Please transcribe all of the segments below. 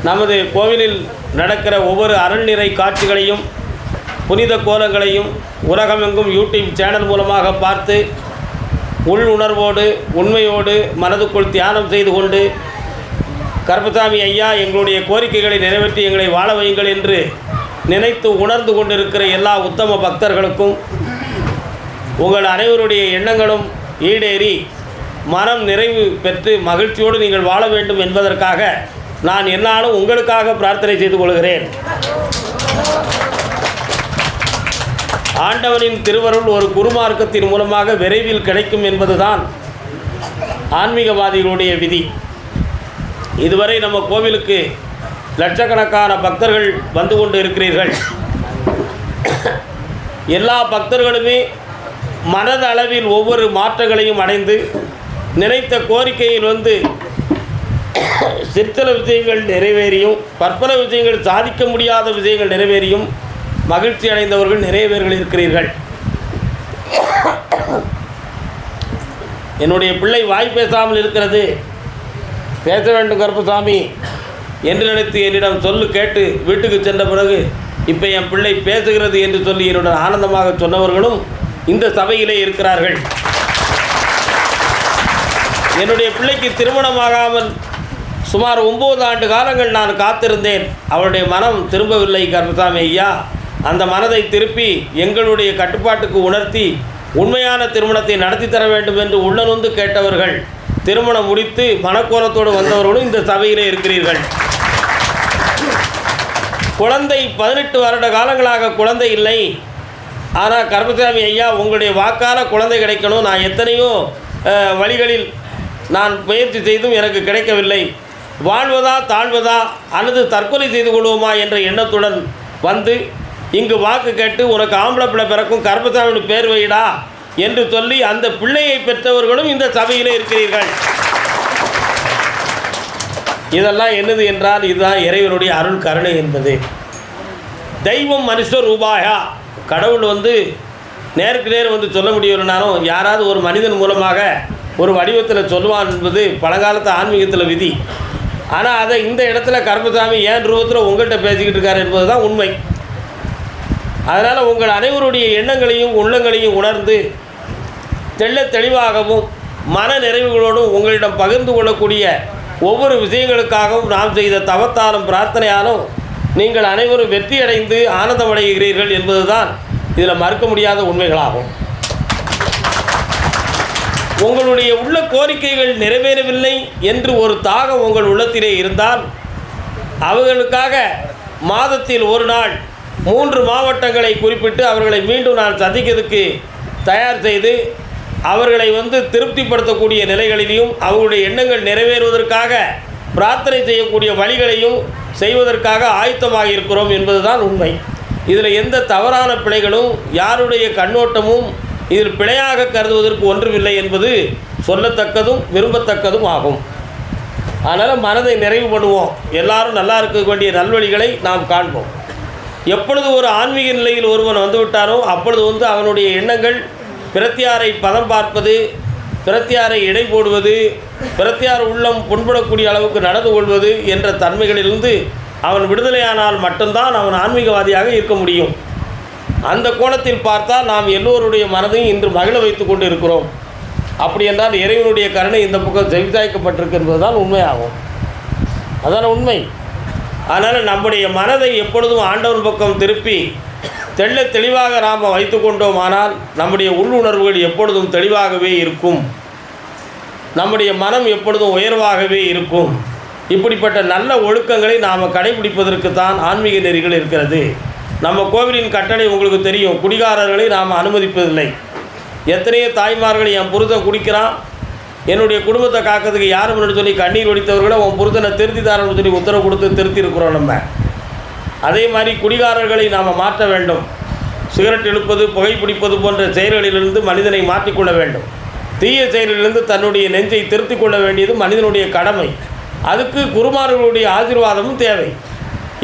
நமது கோவிலில் நடக்கிற ஒவ்வொரு அருள்நிறை காட்சிகளையும் புனித கோலங்களையும் உலகமெங்கும் யூடியூப் சேனல் மூலமாக பார்த்து உள் உணர்வோடு உண்மையோடு மனதுக்குள் தியானம் செய்து கொண்டு கருப்பசாமி ஐயா எங்களுடைய கோரிக்கைகளை நிறைவேற்றி எங்களை வாழ வையுங்கள் என்று நினைத்து உணர்ந்து கொண்டிருக்கிற எல்லா உத்தம பக்தர்களுக்கும் உங்கள் அனைவருடைய எண்ணங்களும் ஈடேறி மனம் நிறைவு பெற்று மகிழ்ச்சியோடு நீங்கள் வாழ வேண்டும் என்பதற்காக நான் என்னாலும் உங்களுக்காக பிரார்த்தனை செய்து கொள்கிறேன். ஆண்டவனின் திருவருள் ஒரு குருமார்க்கத்தின் மூலமாக விரைவில் கிடைக்கும் என்பதுதான் ஆன்மீகவாதிகளுடைய விதி. இதுவரை நம்ம கோவிலுக்கு லட்சக்கணக்கான பக்தர்கள் வந்து கொண்டு இருக்கிறீர்கள். எல்லா பக்தர்களுமே மனதளவில் ஒவ்வொரு மாற்றங்களையும் அடைந்து நினைத்த கோரிக்கையில் வந்து சிற்சில விஷயங்கள் நிறைவேறியும் பற்பல விஷயங்கள் சாதிக்க முடியாத விஷயங்கள் நிறைவேறியும் மகிழ்ச்சி அடைந்தவர்கள் நிறைய பேர்கள் இருக்கிறீர்கள். என்னுடைய பிள்ளை வாய் பேசாமல் இருக்கிறது, பேச வேண்டும் கருப்பசாமி என்று நினைத்து என்னிடம் சொல்லு கேட்டு வீட்டுக்கு சென்ற பிறகு இப்போ என் பிள்ளை பேசுகிறது என்று சொல்லி என்னுடன் ஆனந்தமாக சொன்னவர்களும் இந்த சபையிலே இருக்கிறார்கள். என்னுடைய பிள்ளைக்கு திருமணமாகாமல் சுமார் 9 ஆண்டு காலங்கள் நான் காத்திருந்தேன். அவளுடைய மனம் திரும்பவில்லை கருப்பசாமி ஐயா. அந்த மனதை திருப்பி எங்களுடைய கட்டுப்பாட்டுக்கு உணர்த்தி உண்மையான திருமணத்தை நடத்தி தர வேண்டும் என்று உள்ளநொந்து கேட்டவர்கள், திருமணம் முடித்து மனக்கோலத்தோடு வந்தவர்களும் இந்த சபையிலே இருக்கிறீர்கள். குழந்தை 18 வருட காலங்களாக குழந்தை இல்லை. ஆனால் கருப்பசாமி ஐயா உங்களுடைய வாக்கால குழந்தை கிடைக்கணும். நான் எத்தனையோ வழிகளில் நான் முயற்சி செய்தும் எனக்கு கிடைக்கவில்லை. வாழ்வதா தாழ்வதா அல்லது தற்கொலை செய்து கொள்வோமா என்ற எண்ணத்துடன் வந்து இங்கு வாக்கு கேட்டு உனக்கு ஆம்பளை பிள்ளை பிறக்கும் கருப்பசாமின்னு பேர் வைடா என்று சொல்லி அந்த பிள்ளையை பெற்றவர்களும் இந்த சபையிலே இருக்கிறீர்கள். இதெல்லாம் என்னது என்றால் இதுதான் இறைவனுடைய அருள் கருணை என்பது. தெய்வம் மனுஷ ரூபாயா, கடவுள் வந்து நேருக்கு நேர் வந்து சொல்ல முடியலைனாலும் யாராவது ஒரு மனிதன் மூலமாக ஒரு வடிவத்தில் சொல்லுவான் என்பது பழங்காலத்து ஆன்மீகத்தில் விதி. ஆனால் அதை இந்த இடத்துல கருப்பசாமி ஏன் ரூபத்தில் உங்கள்கிட்ட பேசிக்கிட்டு இருக்கார் என்பது தான் உண்மை. அதனால் உங்கள் அனைவருடைய எண்ணங்களையும் உள்ளங்களையும் உணர்ந்து தெள்ள தெளிவாகவும் மன நிறைவுகளோடும் உங்களிடம் பகிர்ந்து கொள்ளக்கூடிய ஒவ்வொரு விஷயங்களுக்காகவும் நாம் செய்த தவத்தாலும் பிரார்த்தனையாலும் நீங்கள் அனைவரும் வெற்றியடைந்து ஆனந்தமடைகிறீர்கள் என்பதுதான் இதில் மறுக்க முடியாத உண்மைகளாகும். உங்களுடைய உள்ள கோரிக்கைகள் நிறைவேறவில்லை என்று ஒரு தாகம் உங்கள் உள்ளத்திலே இருந்தால் அவர்களுக்காக மாதத்தில் ஒரு நாள் 3 மாவட்டங்களை குறிப்பிட்டு அவர்களை மீண்டும் நான் சந்திக்கிறதுக்கு தயார் செய்து அவர்களை வந்து திருப்திப்படுத்தக்கூடிய நிலைகளிலையும் அவர்களுடைய எண்ணங்கள் நிறைவேறுவதற்காக பிரார்த்தனை செய்யக்கூடிய வழிகளையும் செய்வதற்காக ஆயத்தமாக இருக்கிறோம் என்பதுதான் உண்மை. இதில் எந்த தவறான பிழைகளும் யாருடைய கண்ணோட்டமும் இதில் பிழையாக கருதுவதற்கு ஒன்றுமில்லை என்பது சொல்லத்தக்கதும் விரும்பத்தக்கதும் ஆகும். அதனால் மனதை நிறைவு பண்ணுவோம். எல்லாரும் நல்லா இருக்க வேண்டிய நல்வழிகளை நாம் காண்போம். எப்பொழுது ஒரு ஆன்மீக நிலையில் ஒருவன் வந்துவிட்டானோ அப்பொழுது வந்து அவனுடைய எண்ணங்கள் பிரத்தியாரை பதம் பார்ப்பது, பிரத்தியாரை எடை போடுவது, பிரத்தியார் உள்ளம் புண்படக்கூடிய அளவுக்கு நடந்து கொள்வது என்ற தன்மைகளிலிருந்து அவன் விடுதலையானால் மட்டும்தான் அவன் ஆன்மீகவாதியாக இருக்க முடியும். அந்த கோணத்தில் பார்த்தால் நாம் எல்லோருடைய மனதையும் இன்று மகிழ வைத்து கொண்டு இருக்கிறோம். அப்படி என்றால் இறைவனுடைய கருணை இந்த பக்கம் செவிசாய்க்கப்பட்டிருக்கு என்பதுதான் உண்மையாகும். அதான உண்மை. அதனால் நம்முடைய மனதை எப்பொழுதும் ஆண்டவன் பக்கம் திருப்பி தெள்ள தெளிவாக நாம் வைத்து கொண்டோமானால் நம்முடைய உள்ளுணர்வுகள் எப்பொழுதும் தெளிவாகவே இருக்கும். நம்முடைய மனம் எப்பொழுதும் உயர்வாகவே இருக்கும். இப்படிப்பட்ட நல்ல ஒழுக்கங்களை நாம் கடைபிடிப்பதற்கு தான் ஆன்மீக நெறிகள் இருக்கிறது. நம்ம கோவிலின் கட்டளை உங்களுக்கு தெரியும். குடிகாரர்களை நாம் அனுமதிப்பதில்லை. எத்தனையோ தாய்மார்கள் என் புருஷன் குடிக்கிறான், என்னுடைய குடும்பத்தை காக்கிறதுக்கு யாரும் சொல்லி கண்ணீர் வடித்தவர்களை உன் புருஷனை திருத்திதாரன்னு சொல்லி உத்தரவு கொடுத்து திருத்தியிருக்கிறோம். நம்ம அதே மாதிரி குடிகாரர்களை நாம் மாற்ற வேண்டும். சிகரெட் இழுப்பது, புகைப்பிடிப்பது போன்ற செயல்களிலிருந்து மனிதனை மாற்றிக்கொள்ள வேண்டும். தீய செயலிலிருந்து தன்னுடைய நெஞ்சை திருத்திக் கொள்ள வேண்டியது மனிதனுடைய கடமை. அதுக்கு குருமார்களுடைய ஆசீர்வாதமும் தேவை.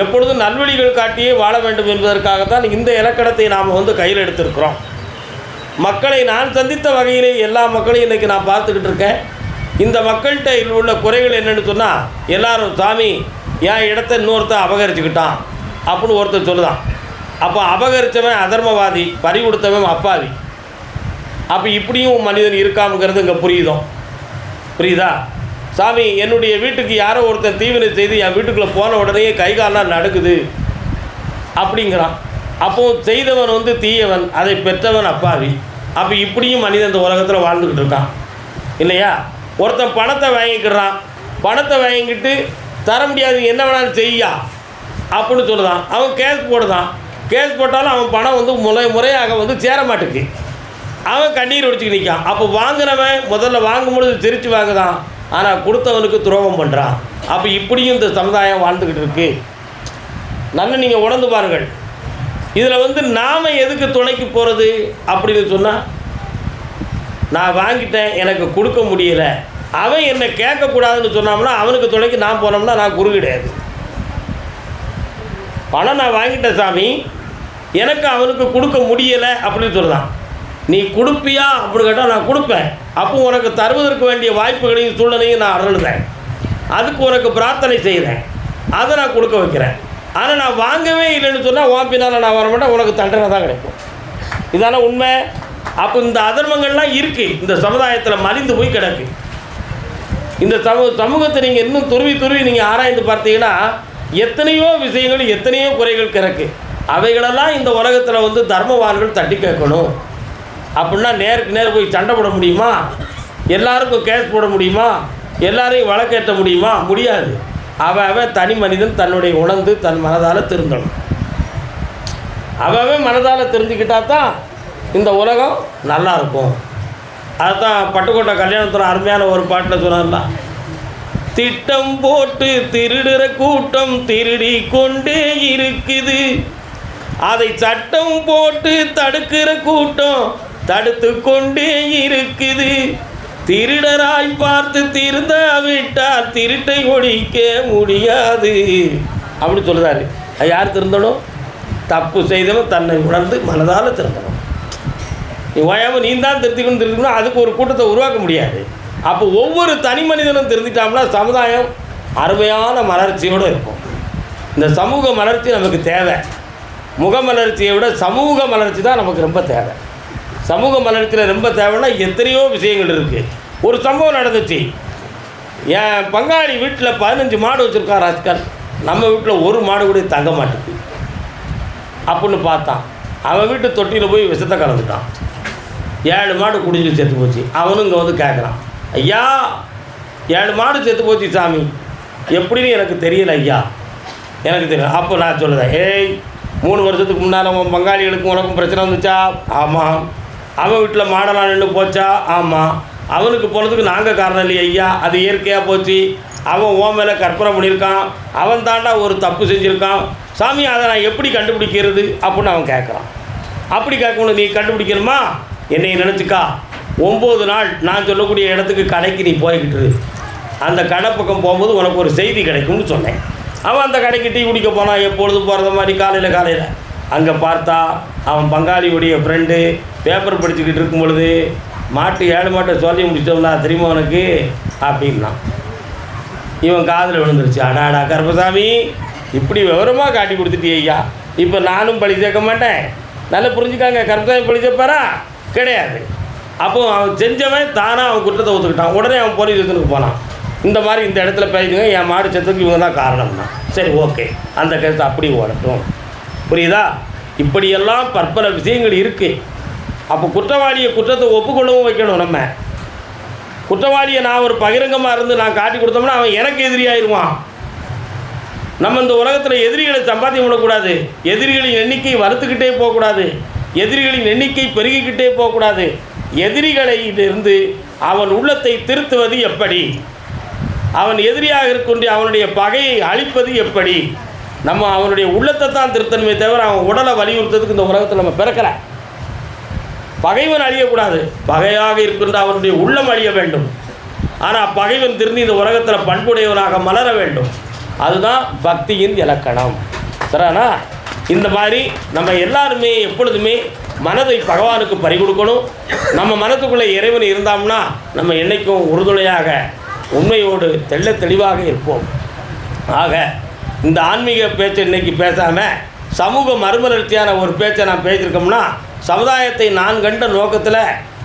எப்பொழுதும் நல்வழிகள் காட்டியே வாழ வேண்டும் என்பதற்காகத்தான் இந்த இலக்கணத்தை நாம் வந்து கையில் எடுத்திருக்கிறோம். மக்களை நான் சந்தித்த வகையிலே எல்லா மக்களையும் இன்றைக்கி நான் பார்த்துக்கிட்டு இருக்கேன். இந்த மக்கள்கிட்ட உள்ள குறைகள் என்னென்னு சொன்னால், எல்லாரும் சாமி என் இடத்த இன்னொருத்தன் அபகரிச்சுக்கிட்டான் அப்படின்னு ஒருத்தர் சொல்லுதான். அப்போ அபகரித்தவன் அதர்மவாதி, பறி கொடுத்தவன் அப்பாவி. அப்போ இப்படியும் மனிதன் இருக்காமுங்கிறது இங்கே புரியுதா? சாமி என்னுடைய வீட்டுக்கு யாரோ ஒருத்தன் தீவினை செய்து என் வீட்டுக்குள்ளே போன உடனே கை காலெலாம் நடக்குது அப்படிங்கிறான். அப்போ செய்தவன் வந்து தீயவன், அதை பெற்றவன் அப்பாவி. அப்போ இப்படியும் மனிதன் இந்த உலகத்தில் வாழ்ந்துக்கிட்டு இருக்கான் இல்லையா? ஒருத்தன் பணத்தை வாங்கிக்கிறான், பணத்தை வாங்கிக்கிட்டு தர முடியாது, என்ன வேணாலும் செய்யா அப்படின்னு சொல்லுதான். அவன் கேஸ் போடுதான், கேஸ் போட்டாலும் அவன் பணம் வந்து முறையாக வந்து சேர மாட்டேங்குது. அவன் கண்ணீர் ஒடிச்சுக்கு நிற்கான். அப்போ வாங்கினவன் முதல்ல வாங்கும்பொழுது சிரித்து வாங்குதான், ஆனால் கொடுத்தவனுக்கு துரோகம் பண்ணுறான். அப்போ இப்படியும் இந்த சமுதாயம் வாழ்ந்துக்கிட்டு இருக்கு. நல்லா நீங்கள் உணர்ந்து பாருங்கள். இதில் வந்து நாம் எதுக்கு துணைக்கு போகிறது அப்படின்னு சொன்னால், நான் வாங்கிட்டேன் எனக்கு கொடுக்க முடியலை, அவன் என்னை கேட்கக்கூடாதுன்னு சொன்னோம்னா அவனுக்கு துணைக்கு நான் போனோம்னா நான் குரு கிடையாது. பணம் நான் வாங்கிட்டேன் சாமி, எனக்கு அவனுக்கு கொடுக்க முடியலை அப்படின்னு சொல்லுதான். நீ கொடுப்பியா அப்படின்னு கேட்டால் நான் கொடுப்பேன். அப்போ உனக்கு தருவதற்கு வேண்டிய வாய்ப்புகளையும் சூழ்நிலையும் நான் அருள்தேன், அதுக்கு உனக்கு பிரார்த்தனை செய்கிறேன், அதை நான் கொடுக்க வைக்கிறேன். ஆனால் நான் வாங்கவே இல்லைன்னு சொன்னால் உன் பின்னால் நான் வர மாட்டேன், உனக்கு தண்டனை தான் கிடைக்கும். இதான உண்மை. அப்போ இந்த அதர்மங்கள்லாம் இருக்குது, இந்த சமுதாயத்தில் மலிந்து போய் கிடக்கு. இந்த சமூகத்தை நீங்கள் இன்னும் துருவி நீங்கள் ஆராய்ந்து பார்த்தீங்கன்னா எத்தனையோ விஷயங்கள், எத்தனையோ குறைகள் கிடக்கு. அவைகளெல்லாம் இந்த உலகத்தில் வந்து தர்மவான்கள் தட்டி கேட்கணும். அப்படின்னா நேருக்கு நேர் போய் சண்டை போட முடியுமா? எல்லாருக்கும் கேஸ் போட முடியுமா? எல்லாரையும் வழக்கேற்ற முடியுமா? முடியாது. அவன் தனி மனிதன் தன்னுடைய உணர்ந்து தன் மனதால் திருந்தணும். அவன் மனதால் தெரிஞ்சுக்கிட்டா தான் இந்த உலகம் நல்லா இருக்கும். அதுதான் பட்டுக்கோட்டை கல்யாணத்தில் அருமையான ஒரு பாட்டில் சொன்னார்ல, திட்டம் போட்டு திருடுற கூட்டம் திருடி கொண்டே இருக்குது, அதை சட்டம் போட்டு தடுக்கிற கூட்டம் தடுத்து கொண்டே இருக்குது, திருடராய் பார்த்து திருந்தாவிட்டால் திருட்டை ஒழிக்க முடியாது அப்படி சொல்லுறாரு. அது யார் திருந்தணும்? தப்பு செய்தவன் தன்னை உணர்ந்து மனதால் திருந்தணும். நீ ஓயாமல் நீ தான் திருத்திக்கணும், அதுக்கு ஒரு கூட்டத்தை உருவாக்க முடியாது. அப்போ ஒவ்வொரு தனி மனிதனும் திருந்திட்டோம்னா சமுதாயம் அருமையான மலர்ச்சியோடு இருக்கும். இந்த சமூக மலர்ச்சி நமக்கு தேவை. முகமலர்ச்சியை விட சமூக மலர்ச்சி தான் நமக்கு ரொம்ப தேவை. சமூக மலர்ச்சியில் ரொம்ப தேவைன்னா எத்தனையோ விஷயங்கள் இருக்குது. ஒரு சம்பவம் நடந்துச்சு. என் பங்காளி வீட்டில் 15 மாடு வச்சுருக்கான் ராஜ்கால். நம்ம வீட்டில் ஒரு மாடு கூட தங்க மாட்டுக்கு அப்படின்னு பார்த்தான். அவன் வீட்டு தொட்டியில் போய் விஷத்தை கலந்துட்டான். 7 மாடு குடிஞ்சு செத்து போச்சு. அவனும் இங்கே வந்து கேட்குறான், ஐயா 7 மாடு செத்து போச்சு சாமி, எப்படின்னு எனக்கு தெரியல ஐயா, எனக்கு தெரியல. அப்போ நான் சொல்லுறேன், ஏய் 3 வருஷத்துக்கு முன்னால் உன் பங்காளிகளுக்கும் உனக்கும் பிரச்சனை வந்துச்சா? ஆமாம். அவன் வீட்டில் மாடெல்லாம் நின்று போச்சா? ஆமாம். அவனுக்கு போனதுக்கு நாங்கள் காரணம் இல்லையா ஐயா, அது இயற்கையாக போச்சு. அவன் ஓ மேலே கற்பனை பண்ணியிருக்கான், அவன் தாண்டா ஒரு தப்பு செஞ்சுருக்கான் சாமி, அதை நான் எப்படி கண்டுபிடிக்கிறது அப்படின்னு அவன் கேட்குறான். அப்படி கேட்கணும், நீ கண்டுபிடிக்கணுமா? என்னை நினச்சிக்கா 9 நாள் நான் சொல்லக்கூடிய இடத்துக்கு கடைக்கு நீ போய்கிட்டு, அந்த கடை பக்கம் போகும்போது உனக்கு ஒரு செய்தி கிடைக்கும்னு சொன்னேன். அவன் அந்த கடைக்கு டீ குடிக்க போனான், எப்பொழுது போகிறத மாதிரி காலையில். அங்கே பார்த்தா அவன் பங்காளியுடைய ஃப்ரெண்டு பேப்பர் படிச்சுக்கிட்டு இருக்கும் பொழுது, மாட்டு 7 மாட்டை சொல்லி முடிச்சோம்னா தெரியுமா உனக்கு அப்படின்னா. இவன் காதில் விழுந்துருச்சு. அடாடா கருப்பசாமி, இப்படி விவரமாக காட்டி கொடுத்துட்டே ஐயா, இப்போ நானும் பழி சேர்க்க மாட்டேன். நல்லா புரிஞ்சுக்காங்க, கருப்பசாமி பழி சேர்ப்பாரா? கிடையாது. அப்போ அவன் செஞ்சவன் தானாக அவன் குற்றத்தை ஒத்துக்கிட்டான். உடனே அவன் போலீஸ் ஸ்டேஷனுக்கு போனான். இந்த மாதிரி இந்த இடத்துல பேசுங்க, என் மாடு செத்துக்கு இவங்க தான் காரணம்னா. சரி ஓகே, அந்த கேஸ் அப்படி ஓடட்டும். புரியுதா? இப்படியெல்லாம் பற்பல விஷயங்கள் இருக்குது. அப்போ குற்றவாளியை குற்றத்தை ஒப்புக்கொள்ளவும் வைக்கணும். நம்ம குற்றவாளியை நான் ஒரு பகிரங்கமாக இருந்து நான் காட்டி கொடுத்தோம்னா அவன் எனக்கு எதிரியாயிருவான். நம்ம இந்த உலகத்தில் எதிரிகளை சம்பாத்தியம் பண்ணக்கூடாது. எதிரிகளின் எண்ணிக்கை வளர்த்துக்கிட்டே போகக்கூடாது. எதிரிகளின் எண்ணிக்கை பெருகிக்கிட்டே போகக்கூடாது. எதிரிகளிலிருந்து அவன் உள்ளத்தை திருத்துவது எப்படி? அவன் எதிரியாக இருக்கின்ற அவனுடைய பகையை அழிப்பது எப்படி? நம்ம அவனுடைய உள்ளத்தை தான் திருத்தணுமே தவிர அவன் உடலை வலியுறுத்துறதுக்கு இந்த உலகத்தில் நம்ம பிறக்கலை. பகைவன் அழியக்கூடாது, பகையாக இருக்கின்ற அவனுடைய உள்ளம் அழிய வேண்டும். ஆனால் பகைவன் திரும்பி இந்த உலகத்தில் பண்புடையவனாக மலர வேண்டும். அதுதான் பக்தியின் இலக்கணம். சரிண்ணா? இந்த மாதிரி நம்ம எல்லாருமே எப்பொழுதுமே மனதை பகவானுக்கு பறி கொடுக்கணும். நம்ம மனத்துக்குள்ளே இறைவன் இருந்தாம்னா நம்ம என்றைக்கும் உறுதுணையாக உண்மையோடு தெள்ள தெளிவாக இருப்போம். ஆக இந்த ஆன்மீக பேச்சை இன்றைக்கி பேசாமல் சமூக மறுமலர்ச்சியான ஒரு பேச்சை நான் பேசியிருக்கோம்னா, சமுதாயத்தை நான் கண்ட நோக்கத்தில்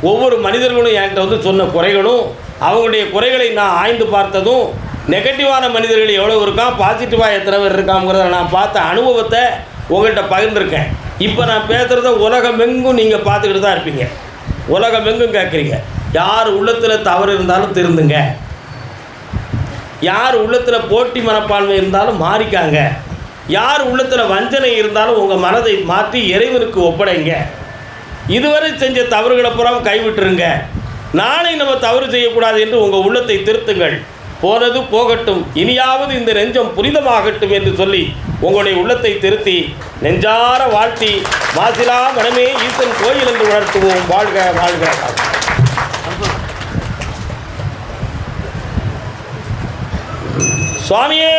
ஒவ்வொரு மனிதர்களும் என்கிட்ட வந்து சொன்ன குறைகளும், அவங்களுடைய குறைகளை நான் ஆய்ந்து பார்த்ததும், நெகட்டிவான மனிதர்கள் எவ்வளோ இருக்கான், பாசிட்டிவாக எத்தனை பேர் இருக்காங்கிறத நான் பார்த்த அனுபவத்தை உங்கள்கிட்ட பகிர்ந்துருக்கேன். இப்போ நான் பேசுகிறத உலகமெங்கும் நீங்கள் பார்த்துக்கிட்டு தான் இருப்பீங்க. உலகமெங்கும் கேட்குறீங்க, யார் உள்ளத்தில் தவறு இருந்தாலும் திருந்துங்க, யார் உள்ளத்தில் போட்டி மனப்பான்மை இருந்தாலும் மாறிக்காங்க, யார் உள்ளத்தில் வஞ்சனை இருந்தாலும் உங்கள் மனதை மாற்றி இறைவனுக்கு ஒப்படைங்க, இதுவரை செஞ்ச தவறுகளை பூரா கைவிட்டுருங்க, நாளை நம்ம தவறு செய்யக்கூடாது என்று உங்கள் உள்ளத்தை திருத்துங்கள், போனது போகட்டும், இனியாவது இந்த நெஞ்சம் புனிதமாகட்டும் என்று சொல்லி உங்களுடைய உள்ளத்தை திருத்தி நெஞ்சார வாழ்த்தி மாசிலா மனமே ஈசன் கோயில் என்று உணர்த்துவோம். வாழ்க வாழ்க. சுவாமியே